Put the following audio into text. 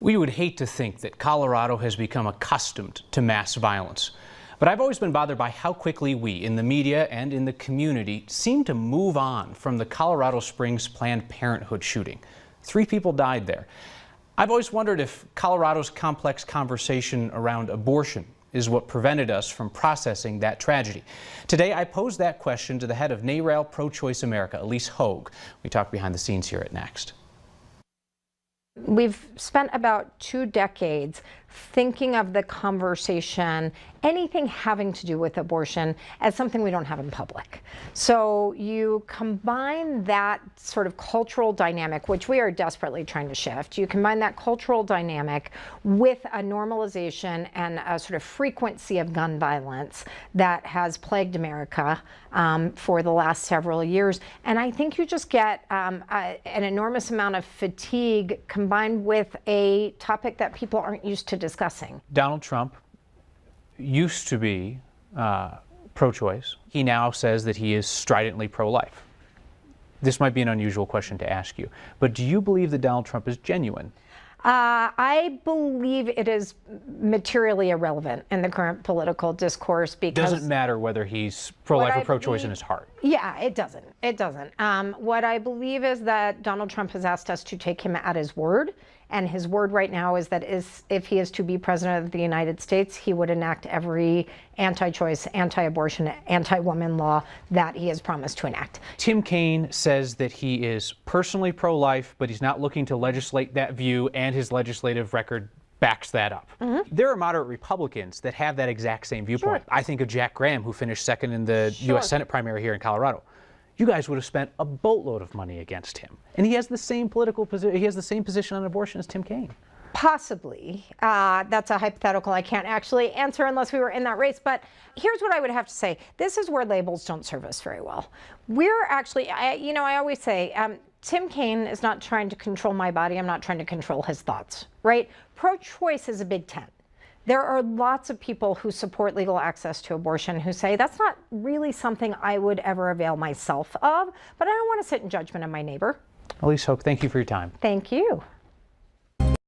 We would hate to think that Colorado has become accustomed to mass violence. But I've always been bothered by how quickly we, in the media and in the community, seem to move on from the Colorado Springs Planned Parenthood shooting. 3 people died there. I've always wondered if Colorado's complex conversation around abortion is what prevented us from processing that tragedy. Today, I posed that question to the head of NARAL Pro Choice America, Illyse Hogue. We talk behind the scenes here at Next. We've spent about 2 decades thinking of the conversation, anything having to do with abortion, as something we don't have in public. So you combine that sort of cultural dynamic, which we are desperately trying to shift. You combine that cultural dynamic with a normalization and a sort of frequency of gun violence that has plagued America for the last several years. And I think you just get an enormous amount of fatigue combined with a topic that people aren't used to discussing. Donald Trump used to be pro-choice. He now says that he is stridently pro-life. This might be an unusual question to ask you, but do you believe that Donald Trump is genuine? I believe it is materially irrelevant in the current political discourse because... Doesn't matter whether he's pro-life or pro-choice in his heart. Yeah, it doesn't. It doesn't. What I believe is that Donald Trump has asked us to take him at his word. And his word right now is that if he is to be president of the United States, he would enact every anti-choice, anti-abortion, anti-woman law that he has promised to enact. Tim Kaine says that he is personally pro-life, but he's not looking to legislate that view, and his legislative record backs that up. There are moderate Republicans that have that exact same viewpoint. Sure. I think of Jack Graham, who finished second in the U.S. Senate primary here in Colorado. You guys would have spent a boatload of money against him. And he has the same political position, he has the same position on abortion as Tim Kaine. Possibly. That's a hypothetical I can't actually answer unless we were in that race. But here's what I would have to say. This is where labels don't serve us very well. We're actually, I always say, Tim Kaine is not trying to control my body. I'm not trying to control his thoughts, right? Pro-choice is a big tent. There are lots of people who support legal access to abortion who say that's not really something I would ever avail myself of, but I don't want to sit in judgment of my neighbor. Illyse Hogue, thank you for your time. Thank you.